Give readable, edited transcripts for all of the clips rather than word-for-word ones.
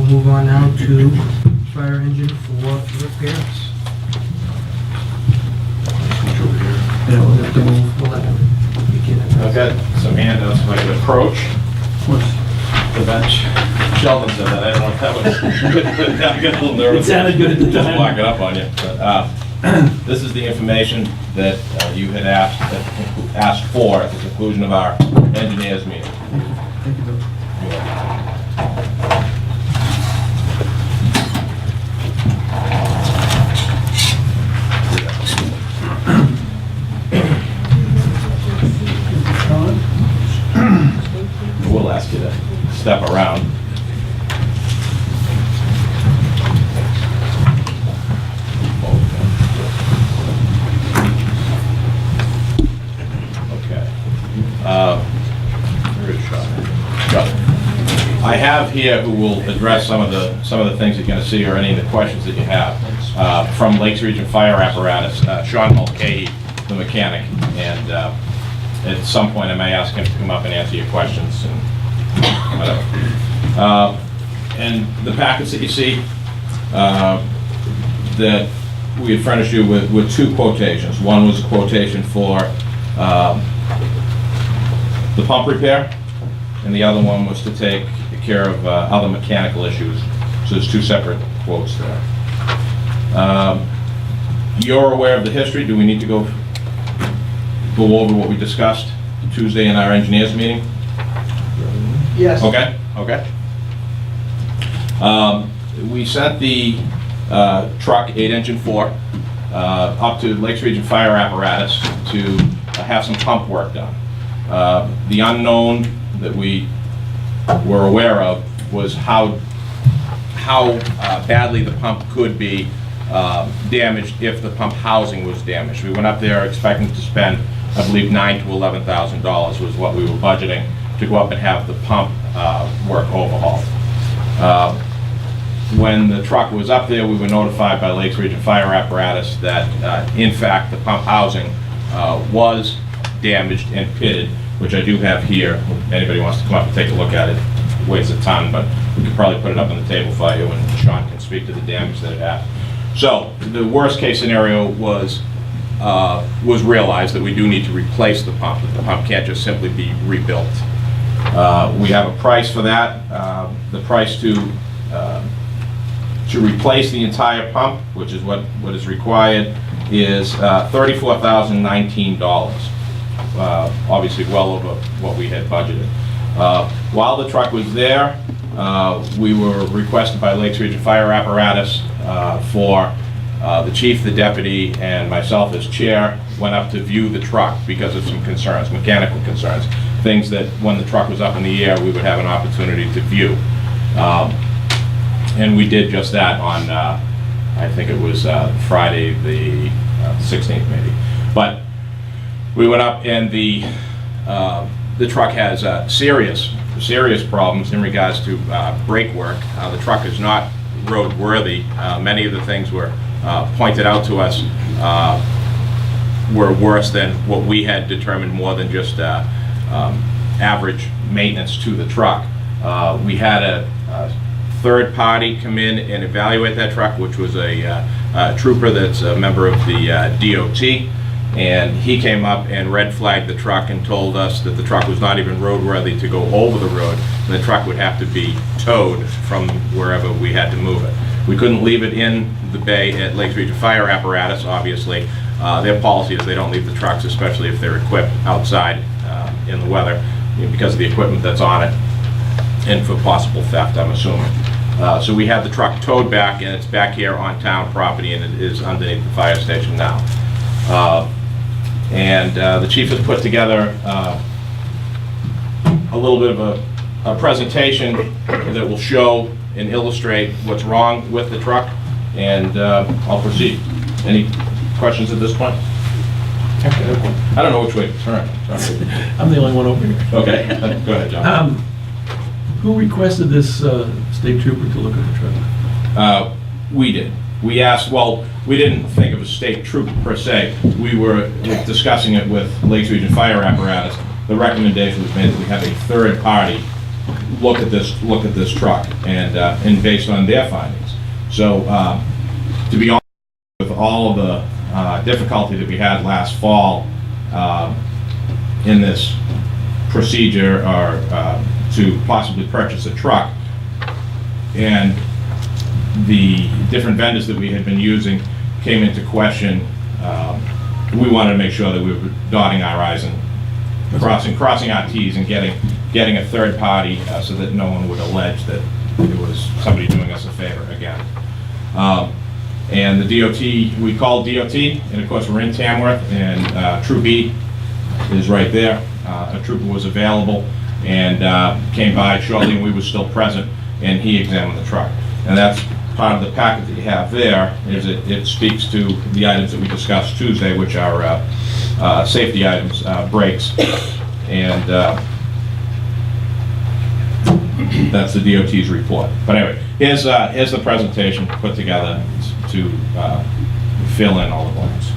move on now to fire engine for repairs. Yeah, we'll have to move, we'll have to begin it. I've got some handouts if I could approach the bench. Sheldon said that, I don't know if that was good, but I got a little nervous. It sounded good at the time. Lock it up on you. But, this is the information that you had asked for at the conclusion of our engineers meeting. Thank you, Bill. We'll ask you to step around. Okay. Where is Sean? I have here who will address some of the things you're going to see or any of the questions that you have from Lakes Region Fire Apparatus. Sean Mulcahy, the mechanic, and at some point I may ask him to come up and answer your questions and whatever. And the packets that you see that we had furnished you with two quotations. One was a quotation for the pump repair, and the other one was to take care of other mechanical issues. So there's two separate quotes there. You're aware of the history. Do we need to go over what we discussed Tuesday in our engineers meeting? Yes. Okay, okay. We sent the truck 8-engine 4 up to Lakes Region Fire Apparatus to have some pump work done. The unknown that we were aware of was how badly the pump could be damaged if the pump housing was damaged. We went up there expecting to spend, I believe, $9,000 to $11,000 was what we were budgeting to go up and have the pump work overhauled. When the truck was up there, we were notified by Lakes Region Fire Apparatus that, in fact, the pump housing was damaged and pitted, which I do have here. If anybody wants to come up and take a look at it, it weighs a ton, but we could probably put it up on the table for you, and Sean can speak to the damage that it had. So the worst case scenario was realized that we do need to replace the pump. The pump can't just simply be rebuilt. We have a price for that. The price to replace the entire pump, which is what is required, is $34,019. Obviously well over what we had budgeted. While the truck was there, we were requested by Lakes Region Fire Apparatus for the chief, the deputy, and myself as chair went up to view the truck because of some concerns, mechanical concerns, things that when the truck was up in the air we would have an opportunity to view. And we did just that on, I think it was Friday the 16th maybe. But we went up and the truck has serious problems in regards to brake work. The truck is not roadworthy. Many of the things were pointed out to us were worse than what we had determined, more than just average maintenance to the truck. We had a third party come in and evaluate that truck, which was a trooper that's a member of the DOT, and he came up and red flagged the truck and told us that the truck was not even roadworthy to go over the road, and the truck would have to be towed from wherever we had to move it. We couldn't leave it in the bay at Lakes Region Fire Apparatus, obviously. Their policy is they don't leave the trucks, especially if they're equipped outside in the weather, because of the equipment that's on it, and for possible theft, I'm assuming. So we have the truck towed back, and it's back here on town property, and it is underneath the fire station now. The chief has put together a little bit of a presentation that will show and illustrate what's wrong with the truck, and I'll proceed. Any questions at this point? I don't know which way to turn. Sorry. I'm the only one over here. Okay, go ahead, John. Who requested this state trooper to look at the truck? We did. We asked, well, we didn't think of a state troop per se. We were discussing it with Lakes Region Fire Apparatus. The recommendation was made that we have a third party look at this truck and based on their findings. So to be honest, with all of the difficulty that we had last fall in this procedure or to possibly purchase a truck, and the different vendors that we had been using came into question, we wanted to make sure that we were dotting our i's and crossing our t's and getting a third party so that no one would allege that it was somebody doing us a favor again. And the DOT, we called DOT, and of course we're in Tamworth, and Troop E is right there. A trooper was available and came by shortly, and we were still present, and he examined the truck. And that's part of the packet that you have there, is it speaks to the items that we discussed Tuesday, which are safety items, brakes, and that's the DOT's report. But anyway, here's the presentation put together to fill in all the blanks.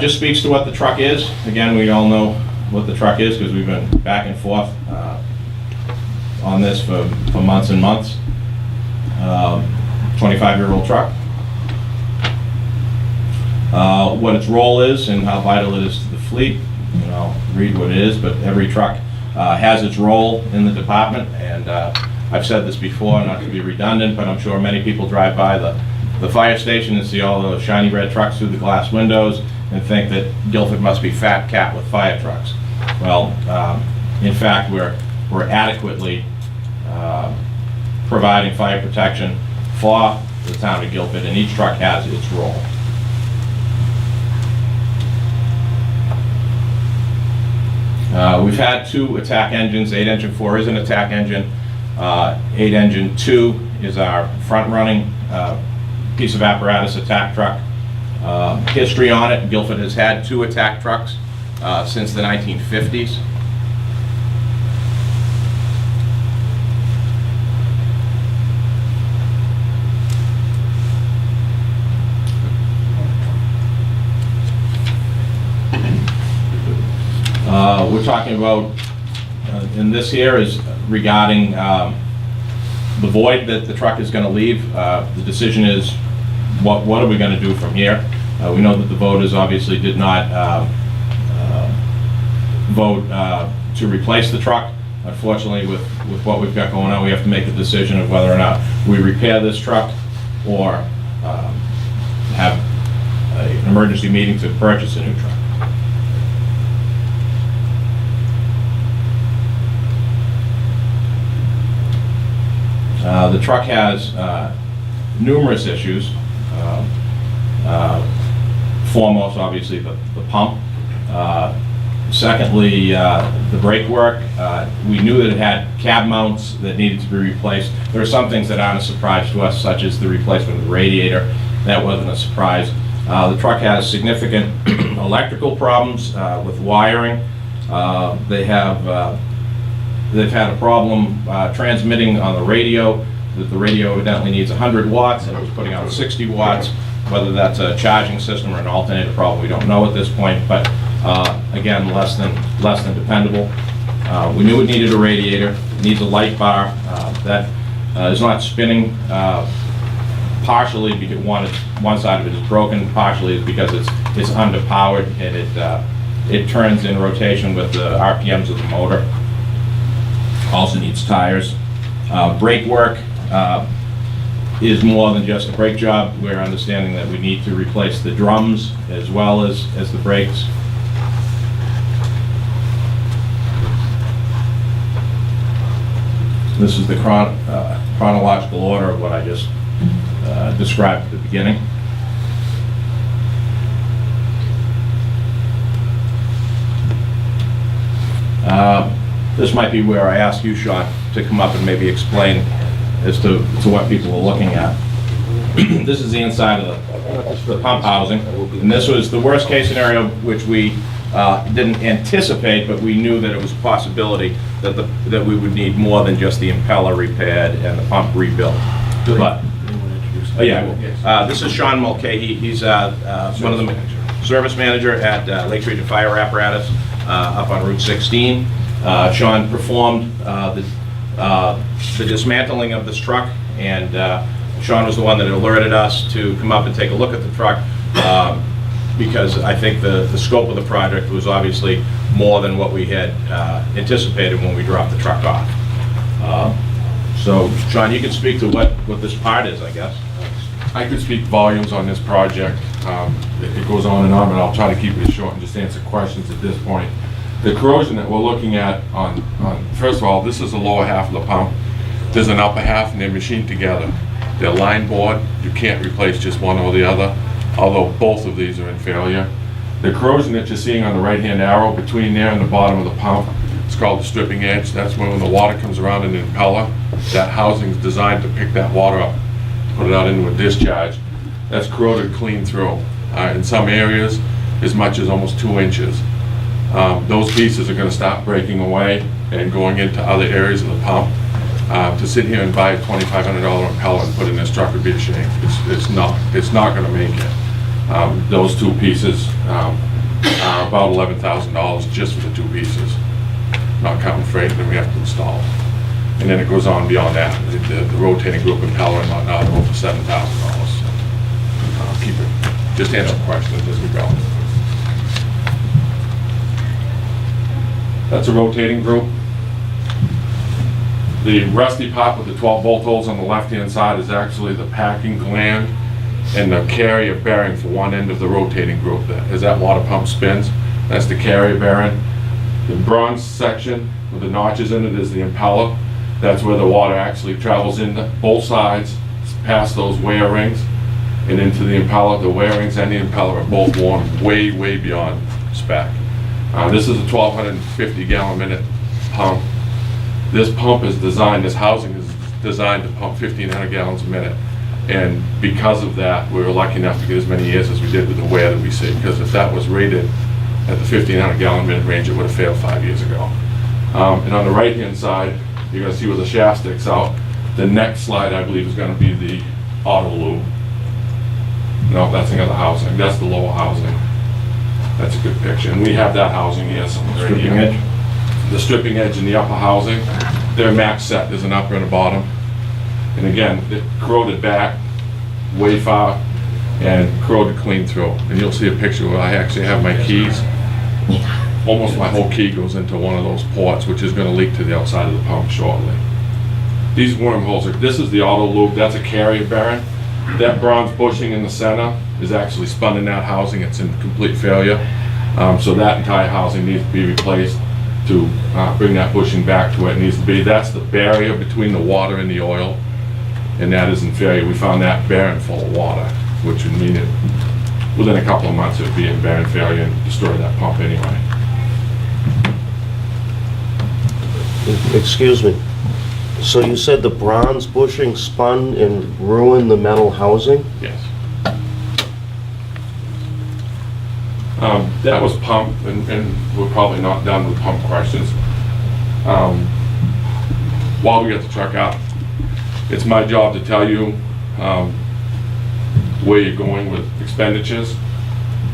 Just speaks to what the truck is. Again, we all know what the truck is because we've been back and forth on this for months and months. 25-year-old truck. What its role is and how vital it is to the fleet. I'll read what it is, but every truck has its role in the department, and I've said this before, not to be redundant, but I'm sure many people drive by the fire station and see all those shiny red trucks through the glass windows and think that Guilford must be fat cat with fire trucks. Well, in fact, we're adequately providing fire protection for the town of Guilford, and each truck has its role. We've had 2 attack engines. 8 engine 4 is an attack engine. 8 engine 2 is our front-running piece of apparatus attack truck. History on it, Guilford has had 2 attack trucks since the 1950s. We're talking about, and this here is regarding the void that the truck is going to leave. The decision is, what are we going to do from here? We know that the voters obviously did not vote to replace the truck. Unfortunately, with what we've got going on, we have to make a decision of whether or not we repair this truck or have an emergency meeting to purchase a new truck. The truck has numerous issues. Foremost, obviously, the pump. Secondly, the brake work. We knew that it had cab mounts that needed to be replaced. There are some things that aren't a surprise to us, such as the replacement of the radiator. That wasn't a surprise. The truck has significant electrical problems with wiring. They've had a problem transmitting on the radio, that the radio evidently needs 100 watts and it was putting out 60 watts. Whether that's a charging system or an alternator problem, we don't know at this point, but again, less than dependable. We knew it needed a radiator. It needs a light bar that is not spinning, partially because one side of it is broken, partially is because it's underpowered and it turns in rotation with the RPMs of the motor. Also needs tires. Brake work is more than just a brake job. We're understanding that we need to replace the drums as well as the brakes. This is the chronological order of what I just described at the beginning. This might be where I ask you, Sean, to come up and maybe explain as to what people are looking at. This is the inside of the pump housing, and this was the worst case scenario, which we didn't anticipate, but we knew that it was a possibility that we would need more than just the impeller repaired and the pump rebuilt. But, this is Sean Mulcahy. He's one of the service manager at Lakes Region Fire Apparatus up on Route 16. Sean performed the dismantling of this truck, and Sean was the one that alerted us to come up and take a look at the truck, because I think the scope of the project was obviously more than what we had anticipated when we dropped the truck off. So, Sean, you can speak to what this part is, I guess. I could speak volumes on this project. It goes on and on, but I'll try to keep it short and just answer questions at this point. The corrosion that we're looking at first of all, this is the lower half of the pump. There's an upper half, and they're machined together. They're line board. You can't replace just one or the other, although both of these are in failure. The corrosion that you're seeing on the right-hand arrow between there and the bottom of the pump, it's called the stripping edge. That's when the water comes around in the impeller, that housing is designed to pick that water up, put it out into a discharge. That's corroded clean through. In some areas, as much as almost 2 inches. Those pieces are going to start breaking away and going into other areas of the pump. To sit here and buy a $2,500 impeller and put in this truck would be a shame. It's not going to make it. Those 2 pieces are about $11,000 just for the 2 pieces, not counting freight that we have to install. And then it goes on beyond that. The rotating group impeller and whatnot are over $7,000. So I'll keep it. Just answer questions as we go. That's a rotating group. The rusty part with the 12 bolt holes on the left-hand side is actually the packing gland and the carrier bearing for one end of the rotating group. As that water pump spins, that's the carrier bearing. The bronze section with the notches in it is the impeller. That's where the water actually travels in both sides, past those wear rings, and into the impeller. The wear rings and the impeller are both worn way, way beyond spec. This is a 1,250 gallon minute pump. This pump is designed, this housing is designed to pump 1,500 gallons a minute. And because of that, we were lucky enough to get as many years as we did with the wear that we see. Because if that was rated at the 1,500 gallon minute range, it would have failed 5 years ago. And on the right hand side, you're going to see where the shaft sticks out. The next slide, I believe, is going to be the auto lube. No, that's the other housing. That's the lower housing. That's a good picture. And we have that housing here somewhere. Stripping edge? The stripping edge and the upper housing, they're max set. There's an upper and a bottom. And again, it corroded back way far and corroded clean through. And you'll see a picture where I actually have my keys. Almost my whole key goes into one of those ports, which is going to leak to the outside of the pump shortly. These wormholes this is the auto lube. That's a carrier bearing. That bronze bushing in the center is actually spun in that housing. It's in complete failure. So that entire housing needs to be replaced to bring that bushing back to where it needs to be. That's the barrier between the water and the oil, and that is in failure. We found that bearing full of water, which would mean it within a couple of months it would be in bearing failure and destroy that pump anyway. Excuse me. So you said the bronze bushing spun and ruined the metal housing? Yes. That was pump, and we're probably not done with pump questions. While we get the truck out, it's my job to tell you where you're going with expenditures.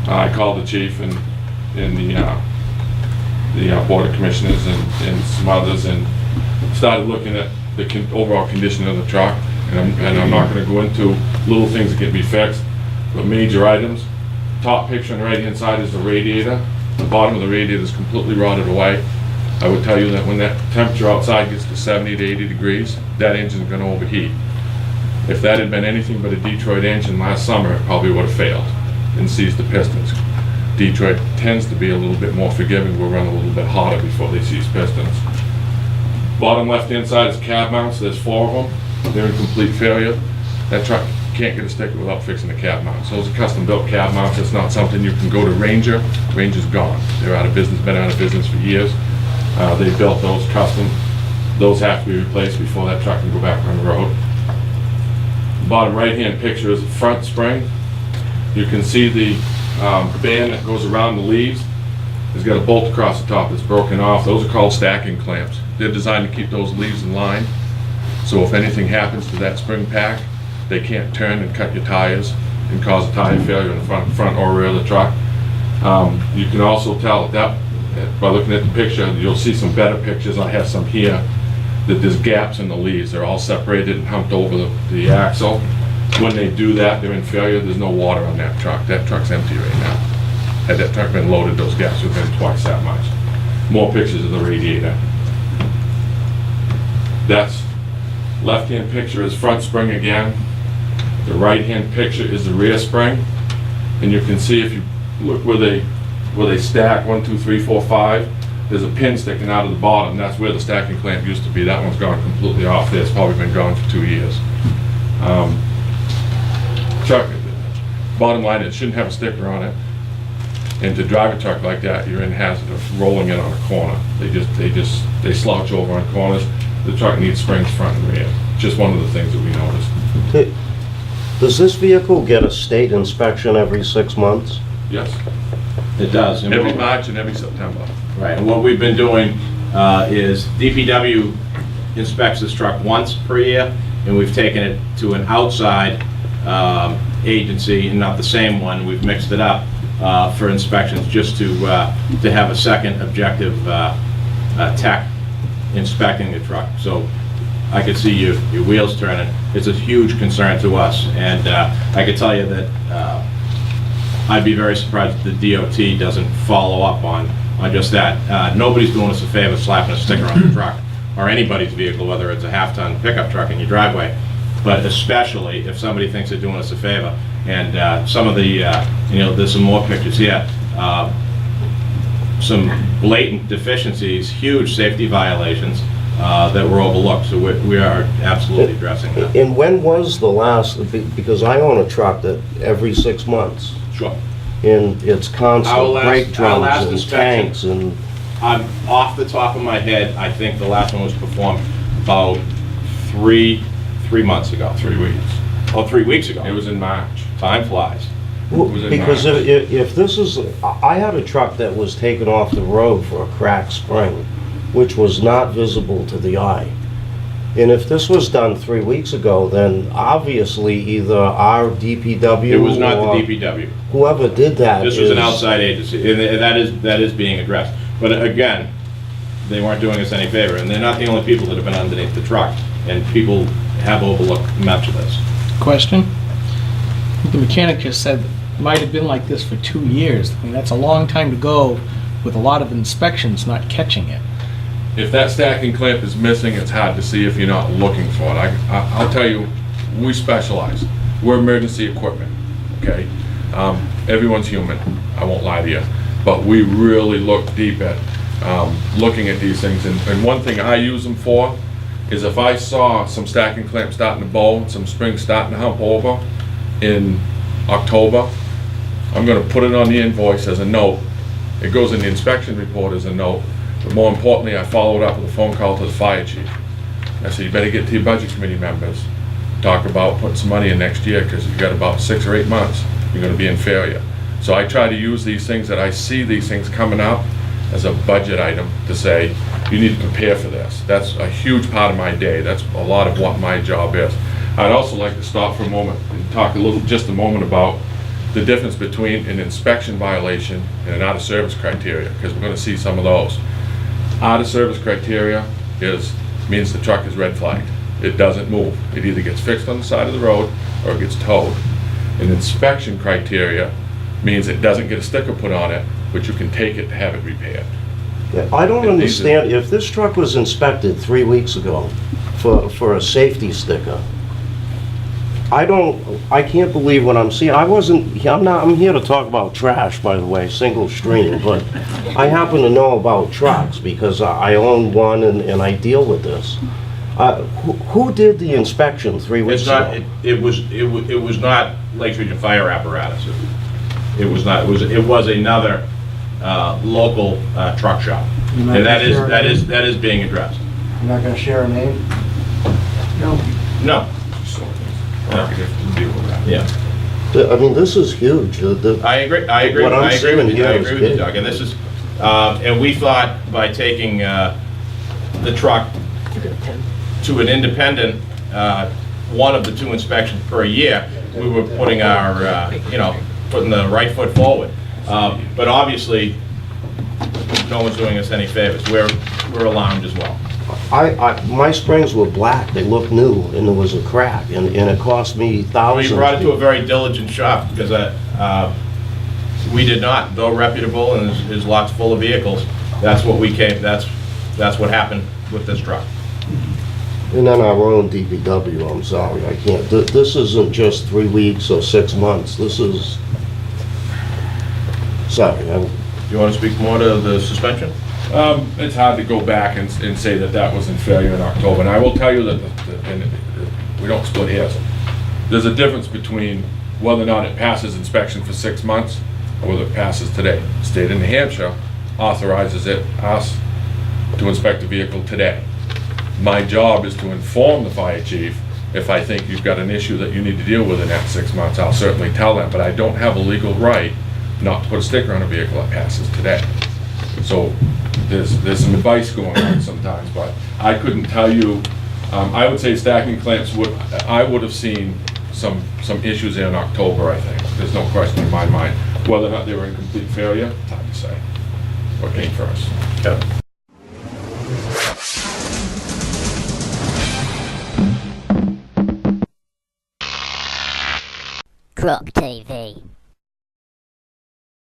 I called the chief and the board of commissioners and some others and started looking at the overall condition of the truck. And I'm not going to go into little things that can be fixed, but major items. Top picture on the right hand side is the radiator. The bottom of the radiator is completely rotted away. I would tell you that when that temperature outside gets to 70 to 80 degrees, that engine is going to overheat. If that had been anything but a Detroit engine last summer, it probably would have failed and seized the pistons. Detroit tends to be a little bit more forgiving. We'll run a little bit hotter before they seize pistons. Bottom left hand side is cab mounts. There's 4 of them. They're in complete failure. That truck can't get a sticker without fixing the cab mounts. Those are custom built cab mounts. It's not something you can go to Ranger. Ranger's gone. They're out of business, been out of business for years. They built those custom. Those have to be replaced before that truck can go back on the road. Bottom right hand picture is the front spring. You can see the band that goes around the leaves. It's got a bolt across the top that's broken off. Those are called stacking clamps. They're designed to keep those leaves in line. So if anything happens to that spring pack, they can't turn and cut your tires and cause a tire failure in the front or rear of the truck. You can also tell that by looking at the picture, you'll see some better pictures, I have some here, that there's gaps in the leaves, they're all separated and humped over the axle. When they do that, they're in failure, there's no water on that truck's empty right now. Had that truck been loaded, those gaps would have been twice that much. More pictures of the radiator. That's, left-hand picture is front spring again. The right-hand picture is the rear spring. And you can see if you look where they stack, 1, 2, 3, 4, 5, there's a pin sticking out of the bottom. That's where the stacking clamp used to be. That one's gone completely off there. It's probably been gone for 2 years. Truck, bottom line, it shouldn't have a sticker on it. And to drive a truck like that, you're in hazard of rolling it on a corner. They slouch over on corners. The truck needs springs front and rear. Just one of the things that we noticed. Does this vehicle get a state inspection every 6 months? Yes. It does. And Every what- March and every September. Right, and what we've been doing is DPW inspects this truck once per year, and we've taken it to an outside agency, and not the same one. We've mixed it up for inspections, just to have a second objective tech inspecting the truck. So I could see your wheels turning. It's a huge concern to us, and I could tell you that I'd be very surprised if the DOT doesn't follow up on just that. Nobody's doing us a favor slapping a sticker on the truck, or anybody's vehicle, whether it's a half-ton pickup truck in your driveway, but especially if somebody thinks they're doing us a favor. And some of the, there's some more pictures here. Some blatant deficiencies, huge safety violations that were overlooked, so we are absolutely addressing that. And when was the last, because I own a truck that every 6 months, Sure. and it's Our constant last- brake our last drums and inspection- tanks and... Off the top of my head, I think the last one was performed about three months ago. 3 weeks. Oh, 3 weeks ago. It was in March. Time flies. Well, was in because March. if this is, I had a truck that was taken off the road for a cracked spring, which was not visible to the eye. And if this was done 3 weeks ago, then obviously either our DPW It was not the or DPW. whoever did that This was an is- outside agency, and that is being addressed. But again, they weren't doing us any favor, and they're not the only people that have been underneath the truck, and people have overlooked much of this. Question? The mechanic just said it might have been like this for 2 years. I mean, that's a long time to go with a lot of inspections not catching it. If that stacking clamp is missing, it's hard to see if you're not looking for it. I'll tell you, we specialize. We're emergency equipment, okay? Everyone's human, I won't lie to you. But we really look deep at looking at these things. And one thing I use them for is if I saw some stacking clamp starting to bow, some springs starting to hump over in October, I'm gonna put it on the invoice as a note. It goes in the inspection report as a note. But more importantly, I followed up with a phone call to the fire chief. I said, you better get to your budget committee members, talk about putting some money in next year, because you've got about 6 or 8 months, you're gonna be in failure. So I try to use these things that I see these things coming up as a budget item to say, you need to prepare for this. That's a huge part of my day. That's a lot of what my job is. I'd also like to stop for a moment and talk just a moment about the difference between an inspection violation and an out-of-service criteria, because we're gonna see some of those. Out-of-service criteria means the truck is red flagged. It doesn't move. It either gets fixed on the side of the road or it gets towed. An inspection criteria means it doesn't get a sticker put on it, but you can take it to have it repaired. I don't And these are- understand, if this truck was inspected 3 weeks ago for a safety sticker, I can't believe what I'm seeing. I'm here to talk about trash, by the way, single stream, but I happen to know about trucks because I own one and I deal with this. Who did the inspection 3 weeks It's not, ago? it was not Lake Region Fire Apparatus. It was not, it was another local truck shop. You're not And gonna share a name? that is being addressed. You're not gonna share a name? No. To deal with that. Yeah. I mean, this is huge. I agree What I'm with seeing you, here I is agree with you, big. Doug, and this is, and we thought by taking the truck to an independent, one of the 2 inspections per year, we were putting our, putting the right foot forward. But obviously, no one's doing us any favors. We're alarmed as well. My springs were black, they looked new, and there was a crack, and it cost me We thousands. brought it to a very diligent shop because we did not, though reputable and his lot's full of vehicles, that's what we came, that's what happened with this truck. And then our own DPW, I'm sorry, I can't, this isn't just 3 weeks or 6 months, this is, sorry, Do you want to speak more to the suspension? It's hard to go back and say that that was in failure in October, and I will tell you that, and we don't split hairs. There's a difference between whether or not it passes inspection for 6 months, or whether it passes today. The state of New Hampshire authorizes us to inspect the vehicle today. My job is to inform the fire chief if I think you've got an issue that you need to deal with in that 6 months. I'll certainly tell them, but I don't have a legal right not to put a sticker on a vehicle that passes today. So there's some advice going on sometimes, but I couldn't tell you. I would say stacking clamps I would have seen some issues in October, I think. There's no question in my mind. Whether or not they were in complete failure, it's hard to say. What came first? Kevin? Croc TV.